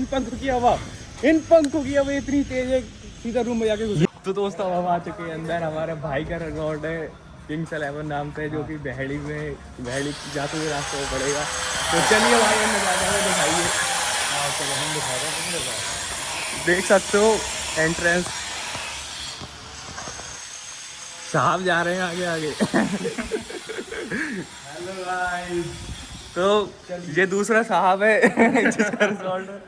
इन पंखों की हवा इतनी तेज है, सीधा रूम में जाके घुस। तो दोस्तों अब हम आ चुके हैं अंदर। हमारे भाई का रिजॉर्ट है किंग्स 11 नाम से, जो कि बहेड़ी जाते हुए रास्ते में पड़ेगा। तो चलिए भाई हम दिखाइए। हम दिखा रहे हैं, देख सकते हो एंट्रेंस। साहब जा रहे हैं आगे आगे। Hello guys. तो ये दूसरा साहब है जिसका रिजॉर्ट है।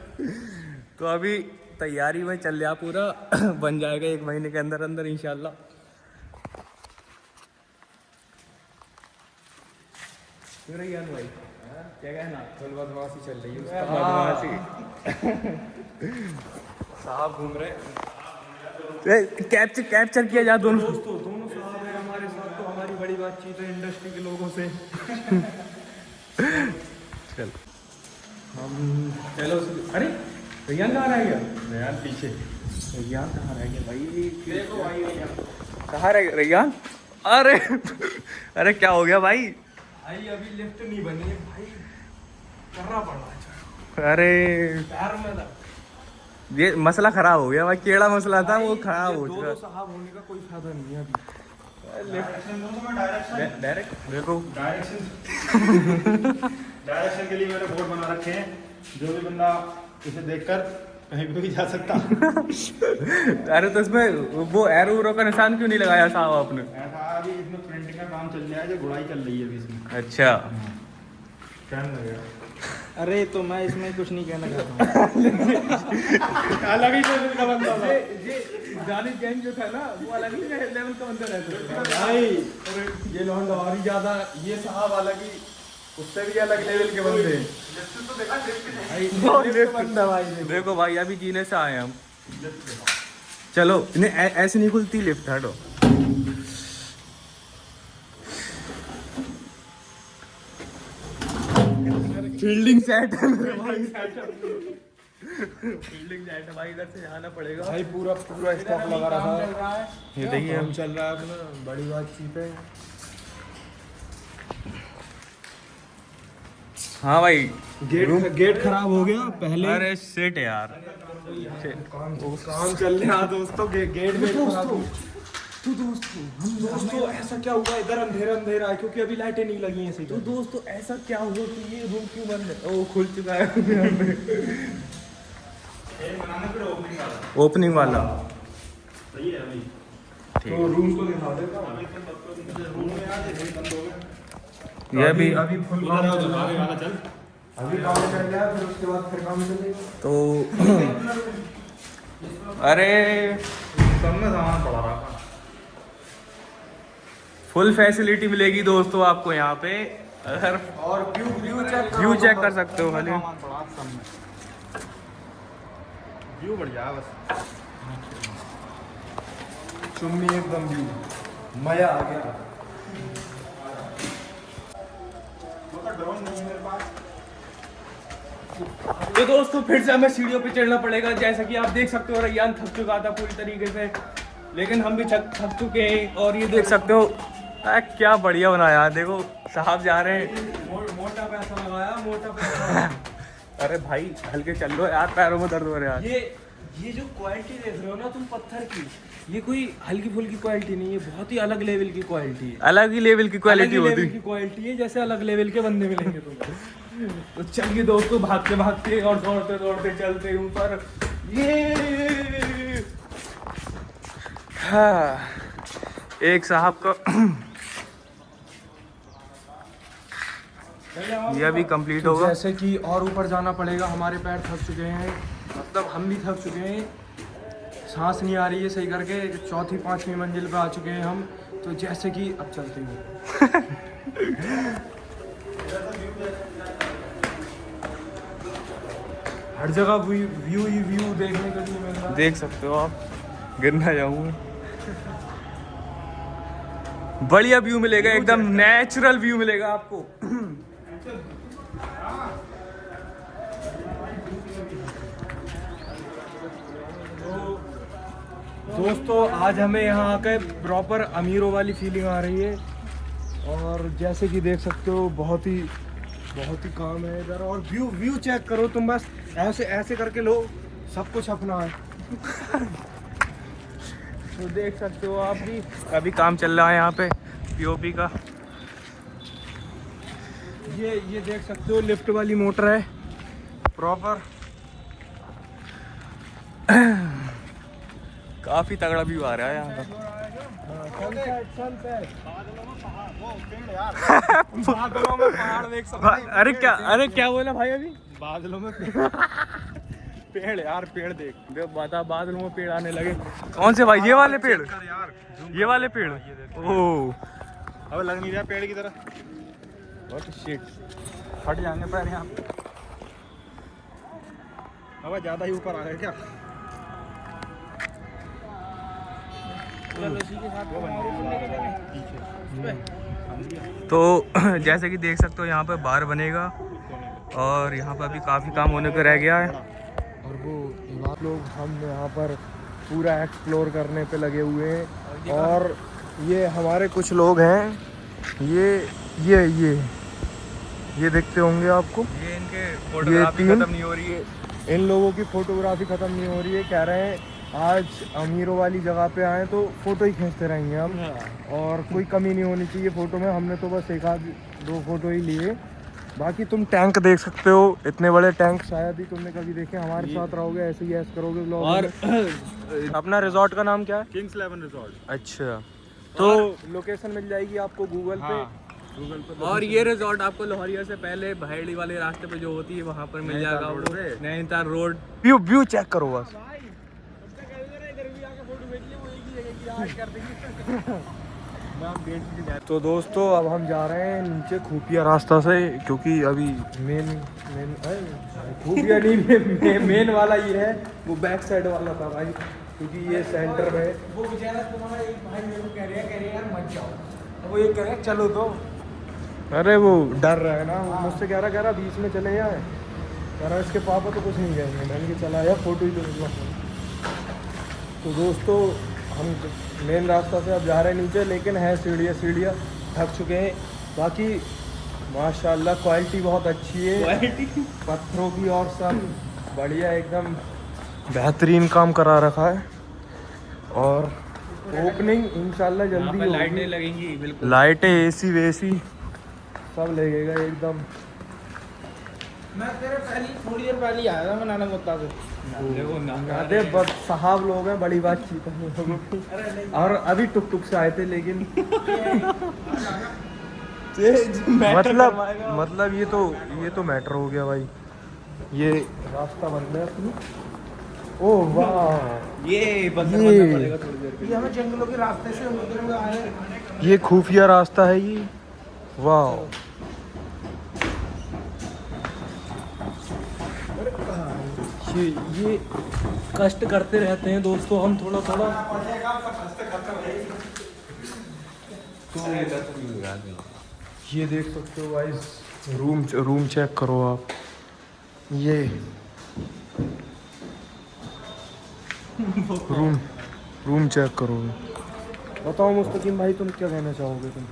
तो अभी तैयारी में चल रहा पूरा, बन जाएगा 1 महीने के अंदर अंदर इंशाल्लाह। भाई क्या कहना? फुल बदमाशी चल रही है, बदमाशी। साहब घूम रहे, कैप्चर किया जा दोनों साहब है हमारे साथ। तो हमारी बड़ी बातचीत है इंडस्ट्री के लोगों से। चल हम चलो। अरे रियान कहाँ रह गया? रियान पीछे। रियान कहाँ रह गया भाई? देखो भाई कहाँ रह गया रियान? अरे अरे क्या हो गया भाई? भाई अभी लिफ्ट नहीं बनी है भाई, करना पड़ रहा है। अरे पैर में था, ये मसला खराब हो गया भाई। केड़ा मसला था वो खराब हो चुका। साहब होने का कोई फायदा नहीं है अभी। डायरेक्ट देखो, डायरेक्शन के लिए मैंने बोर्ड बना रखे हैं, जो भी बंदा इसे देखकर कहीं भी जा सकता। अरे तो इसमें वो एरो उरो का निशान क्यों नहीं लगाया साहब आपने? ऐसा अभी इसमें प्रिंटिंग का काम चल रहा है, जो गुड़ाई चल रही है अभी इसमें। अच्छा टाइम लगेगा। अरे तो मैं इसमें कुछ नहीं कहना चाहता हूँ। अलग ही लेवल का बंदा था ये जानिद गैंग जो था ना, वो अलग ही लेवल का बंदा रहता था भाई। ये लौंडा और ही ज्यादा, ये साहब अलग ही, उससे भी अलग लेवल के बंदे। देखो भाई अभी जीने से आए हम। चलो नहीं ऐसे नहीं खुलती लिफ्ट, हटो। फील्डिंग सेट है भाई, फील्डिंग सेट है भाई। इधर से आना पड़ेगा भाई, पूरा स्टॉक लगा रहा है। ये देखिए हम चल रहा है अपना, बड़ी बातचीत है। हाँ भाई गेट खराब हो गया पहले। अरे सेट है यार, काम चल रहा है दोस्तों। गेट में दोस्तों ऐसा क्या हुआ? इधर अंधेरा है क्योंकि अभी लाइटें नहीं लगी हैं। तो दोस्तों ऐसा क्या हुआ कि ये रूम क्यों बंद है? ओ खुल चुका है। ओपनिंग वाला सही है अभी। ठीक। तो रूम को दिखा देगा। रूम में आ जाए, बंद हो गया। ये भी अभी फुल काम चल रहा है। चल अभी काम चल रहा है, फिर उसके बाद फिर काम चलेगा। तो अरे सब में सामान पड़ा रहा। फुल फैसिलिटी मिलेगी दोस्तों आपको यहाँ पे। अगर और व्यू चेक कर सकते हो खाली। व्यू बढ़िया है बस। चुम्मी एकदम व्यू मजा आ गया। ड्रोन नहीं है मेरे पास। तो दोस्तों फिर से हमें सीढ़ियों पे चढ़ना पड़ेगा। जैसा कि आप देख सकते हो रियान थक चुका था पूरी तरीके से, लेकिन हम भी थक चुके हैं। और ये देख सकते हो क्या बढ़िया बनाया। देखो साहब जा रहे हैं। मोटा पैसा लगाया, मोटा पैसा। अरे भाई हल्के चल लो यार, पैरों में दर्द हो रहा है। ये जो क्वालिटी देख रहे हो ना तुम पत्थर की, ये कोई हल्की फुल्की क्वालिटी नहीं है, बहुत ही अलग लेवल की क्वालिटी है। अलग ही लेवल की क्वालिटी होती है। क्वालिटी है, जैसे अलग लेवल के बंदे मिलेंगे तुम्हें। तो चलिए दोस्तों भागते भागते और दौड़ते दौड़ते चलते ऊपर। ये हाँ, एक साहब का ये अभी कंप्लीट होगा। जैसे कि और ऊपर जाना पड़ेगा, हमारे पैर थक चुके हैं, मतलब हम भी थक चुके हैं, सांस नहीं आ रही है सही करके। 4वीं 5वीं मंजिल पे आ चुके हैं हम। तो जैसे कि अब चलते हैं। हर जगह व्यू ही व्यू देखने के लिए मिल रहा है। देख सकते हो आप, गिरना जाऊंगा। बढ़िया व्यू मिलेगा, एकदम नेचुरल व्यू मिलेगा आपको। दोस्तों आज हमें यहाँ आकर प्रॉपर अमीरों वाली फीलिंग आ रही है। और जैसे कि देख सकते हो बहुत ही काम है इधर। और व्यू चेक करो तुम, बस ऐसे ऐसे करके लो, सब कुछ अपना है। तो देख सकते हो आप भी, अभी काम चल रहा है यहाँ पे पीओपी का। ये देख सकते हो लिफ्ट वाली मोटर है प्रॉपर। काफी तगड़ा व्यू आ रहा है यहाँ का। बादलों में पहाड़ देख सकते हैं। अरे क्या बोला भाई अभी? बादलों में पेड़ यार, पेड़ देख। बता, बादलों में पेड़ आने लगे। कौन से भाई? ये वाले पेड़? यार ये वाले पेड़? ओह अब लग नहीं रहा पेड़ की तरह। What shit. फट जाएंगे पैर यहाँ पे। अब ज्यादा ही ऊपर आ गए क्या? तो जैसे कि देख सकते हो यहाँ पे बार बनेगा और यहाँ पे अभी काफ़ी काम होने को रह गया है। और वो लोग हम यहाँ पर पूरा एक्सप्लोर करने पे लगे हुए हैं। और ये हमारे कुछ लोग हैं, ये देखते होंगे आपको। ये इनके फोटोग्राफी खत्म नहीं हो रही है। इन लोगों की फोटोग्राफी ख़त्म नहीं हो रही है। कह रहे हैं आज अमीरों वाली जगह पे आए तो फ़ोटो ही खींचते रहेंगे हम, और कोई कमी नहीं होनी चाहिए फ़ोटो में। हमने तो बस एक आध दो फ़ोटो ही लिए। बाकी तुम टैंक देख सकते हो, इतने बड़े टैंक शायद ही तुमने कभी देखे। हमारे साथ रहोगे ऐसे ही ऐश करोगे ब्लॉग। और अपना रिजॉर्ट का नाम क्या है? Kings 11 resort. अच्छा, तो लोकेशन मिल जाएगी आपको गूगल पे। और ये रिजॉर्ट आपको लोहरिया से पहले भैड़ी वाले रास्ते पे जो होती है वहाँ पर मिल जाएगा। नैनीताल रोड। व्यू चेक करो बस। तो दोस्तों अब हम जा रहे हैं नीचे खुफिया रास्ता से, क्योंकि अभी मेन खुफिया नहीं, मेन वाला ये है, वो बैक साइड वाला था भाई, क्योंकि ये सेंटर में। वो बेचारा तुम्हारा एक भाई मेरे को कह रहे यार मत जाओ, वो ये कह रहे चलो तो। अरे वो डर रहा है ना, वो मुझसे कह रहा बीच में चले जाए। कह रहा इसके पापा तो कुछ नहीं कहेंगे। मैंने कि चला यार फोटो ही तो निकला। तो दोस्तों हम मेन रास्ता से अब जा रहे हैं नीचे, लेकिन है सीढ़ियाँ थक चुके हैं। बाकी माशाल्लाह क्वालिटी बहुत अच्छी है पत्थरों की, और सब बढ़िया एकदम बेहतरीन काम करा रखा है। और ओपनिंग इंशाल्लाह जल्दी होगी। लाइटें लगेंगी, बिल्कुल लाइटें, एसी वेसी सब लगेगा एकदम। मैं तेरे थोड़ी देर पहले आया था, मैं नाना मुत्ता से। साहब लोग हैं, बड़ी बातचीत है लोगों की। और अभी टुक टुक से आए थे, लेकिन मतलब ये तो मैटर हो गया भाई। ये रास्ता बंद है अपनी। ओह वाह, ये बंद करना पड़ेगा थोड़ी देर के लिए। ये हमें जंगलों के रास्ते से होते हुए आए हैं। ये खुफिया रास्ता है ये। वाह, ये कष्ट करते रहते हैं दोस्तों हम थोड़ा तो ये देख सकते हो गाइस, रूम चेक करो आप। ये रूम चेक करो। बताओ मुस्तकीम भाई, तुम क्या कहना चाहोगे? तुम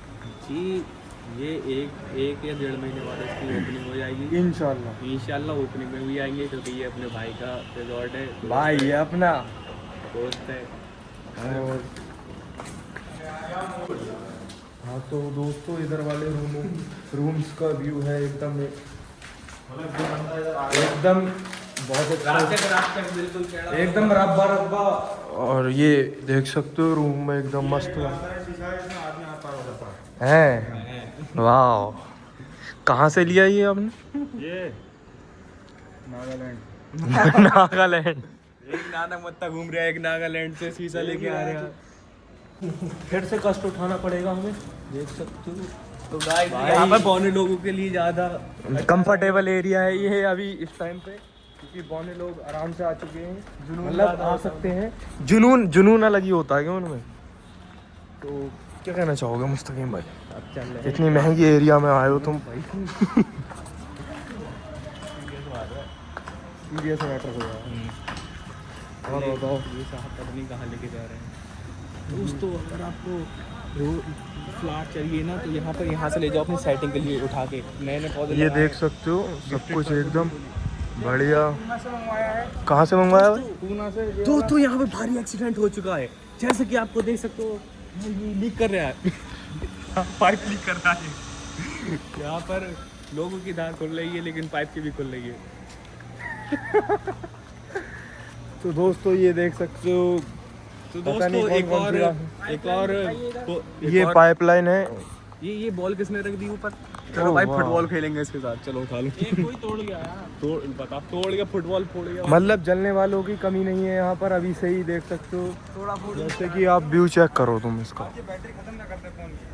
जी, ये एक या 1.5 महीने बाद इसकी ओपनिंग हो जाएगी इंशाल्लाह ओपनिंग में भी आएंगे, क्योंकि ये अपने भाई का रिजॉर्ट है। भाई ये अपना दोस्त है। और हाँ तो दोस्तों इधर वाले रूम्स का व्यू है एकदम बहुत अच्छा, बिल्कुल एकदम रब्बा। और ये देख सकते हो रूम में एकदम मस्त है। वाह, कहाँ से लिया ये आपने? ये नागालैंड। नागालैंड। एक नाना मत्ता घूम रहा है, एक नागालैंड से शीशा लेके आ रहा है। फिर से कष्ट उठाना पड़ेगा हमें, देख सकते हो। तो गाइस यहाँ पर बौने लोगों के लिए ज़्यादा कंफर्टेबल एरिया है ये अभी इस टाइम पे, क्योंकि बौने लोग आराम से आ चुके हैं, मतलब आ सकते हैं। जुनून अलग ही होता है क्या उनमें? तो क्या कहना चाहोगे मुस्तकीम भाई? अब चल रहे इतनी महंगी एरिया में आए हो तुम। सीरियस मैटर हो रहा है। और बताओ, ये साहब पता नहीं कहाँ लेके जा रहे हैं। दोस्तों अगर आपको फ्लैट चाहिए ना, तो यहाँ से ले जाओ अपनी सेटिंग के लिए उठा के। नए पौधे ये देख सकते हो सब कुछ एकदम बढ़िया। पूना से मंगवाया है। कहाँ से मंगवाया भाई? पूना से ये दोस्तों यहाँ पे भारी एक्सीडेंट हो चुका है, जैसे कि आपको देख सकते हो ये लीक कर रहा है। पाइप लीक कर रहा है। यहाँ पर लोगों की धार खुल रही है लेकिन पाइप की भी खुल रही है। तो दोस्तों ये देख सकते हो, तो पता नहीं दोस्तों कौन-कौन एक ये और पाइपलाइन है। ये बॉल किसने रख दी ऊपर? चलो ओह, भाई वाह। फुटबॉल खेलेंगे इसके साथ, चलो उठा लो। कोई तोड़ गया यार। तोड़ गया, फुटबॉल फोड़ गया। मतलब जलने वालों की कमी नहीं है यहाँ पर, अभी से ही देख सकते हो। थोड़ा बहुत जैसे कि आप व्यू चेक करो तुम इसका। ये बैटरी खत्म ना करते फोन की।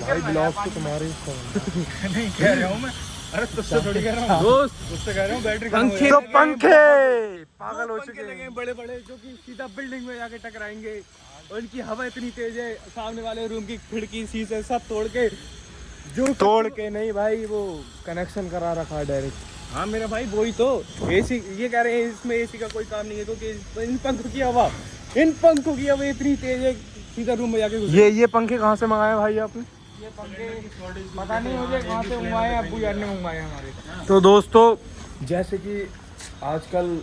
भाई ब्लॉग तो तुम्हारे ही फोन। नहीं कह रहा हूँ मैं, अरे तुझसे थोड़ी कह रहा हूँ दोस्त तुझसे कह रहा हूँ बैटरी पंखे तो पंखे पागल हो पंखे चुके लगे हैं। हैं बड़े बड़े जो कि सीधा बिल्डिंग में जाके टकराएंगे और इनकी हवा इतनी तेज है, सामने वाले रूम की खिड़की शीशे सब तोड़ के जो तोड़ के नहीं भाई, वो कनेक्शन करा रखा है डायरेक्ट। हाँ मेरा भाई वही तो, एसी ये कह रहे हैं इसमें एसी का कोई काम नहीं है क्योंकि इन पंखों की हवा इतनी तेज है सीधा रूम में जाके घुस ये पंखे कहाँ से मंगाए भाई आपने? ये पंखे पता नहीं मुझे कहाँ से मंगवाए, अब्बू यार ने मंगवाए हमारे। तो दोस्तों जैसे कि आजकल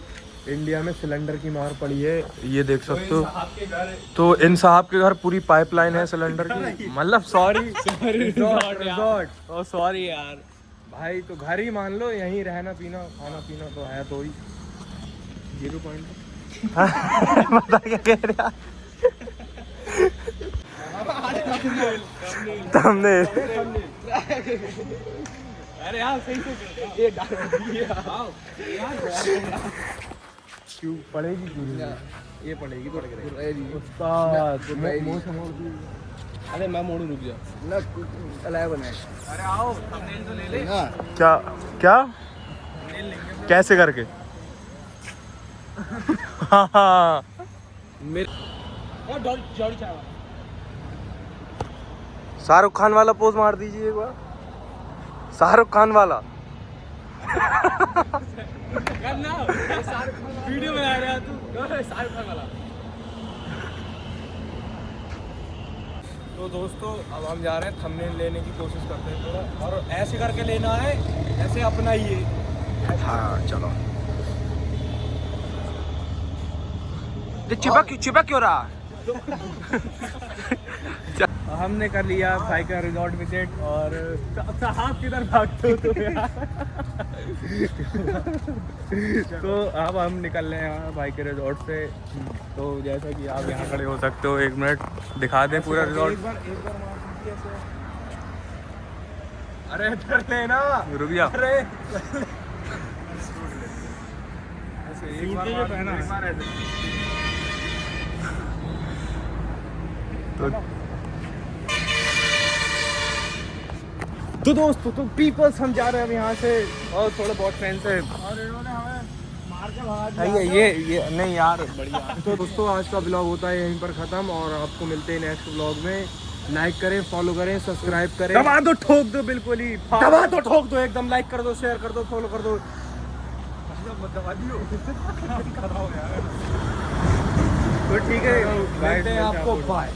इंडिया में सिलेंडर की मार पड़ी है, ये देख सकते हो। आपके घर तो इन साहब के घर पूरी पाइपलाइन है सिलेंडर की, मतलब सॉरी रिजॉर्ट। ओ सॉरी यार भाई, तो घर ही मान लो, यहीं रहना पीना खाना पीना तो है तो ही 0 पॉइंट। बता क्या कह रहा तुमने? अरे यार सही से ये डाल ये क्यों पड़ेगी क्यों? ये पड़ेगी पड़ गई उस्ताद अरे मैं मोड़ू रुक जा। अरे आओ थंबनेल तो ले ले। क्या क्या कैसे करके? हाँ मेरे और जॉडी चावल शाहरुख खान वाला पोज मार दीजिए एक बार, शाहरुख खान वाला। करना वीडियो बना रहा तू, शाहरुख खान वाला। तो दोस्तों अब हम जा रहे हैं थंबनेल लेने की कोशिश करते हैं थोड़ा, और ऐसे करके लेना है, ऐसे अपना ही है। हाँ चलो। चिपक क्यों रहा? हमने कर लिया भाई का रिजॉर्ट विजिट और साहब किधर भागते हो तुम यार। तो अब हम निकल रहे हैं यहाँ भाई के रिजॉर्ट से। तो जैसा कि आप यहाँ खड़े हो सकते हो, 1 मिनट दिखा दें पूरा रिजॉर्ट। एक बार मार दीजिए ऐसे। अरे इधर लेना, रुक जा। अरे एक बार जो पहना है। तो दोस्तों तो पीपल्स हम जा रहे हैं अब यहाँ से और थोड़े बहुत फ्रेंड्स है। और इन्होंने हमें मार के भगा दिया। ये नहीं यार बढ़िया। तो दोस्तों आज का ब्लॉग होता है यहीं पर ख़त्म, और आपको मिलते हैं नेक्स्ट ब्लॉग में। लाइक करें, फॉलो करें, सब्सक्राइब करें। दबा दो, ठोक दो, बिल्कुल ही दबा दो, ठोक दो एकदम, लाइक कर दो, शेयर कर दो, फॉलो कर दो। दबा दियो। तो ठीक है, मिलते हैं आपको, बाय।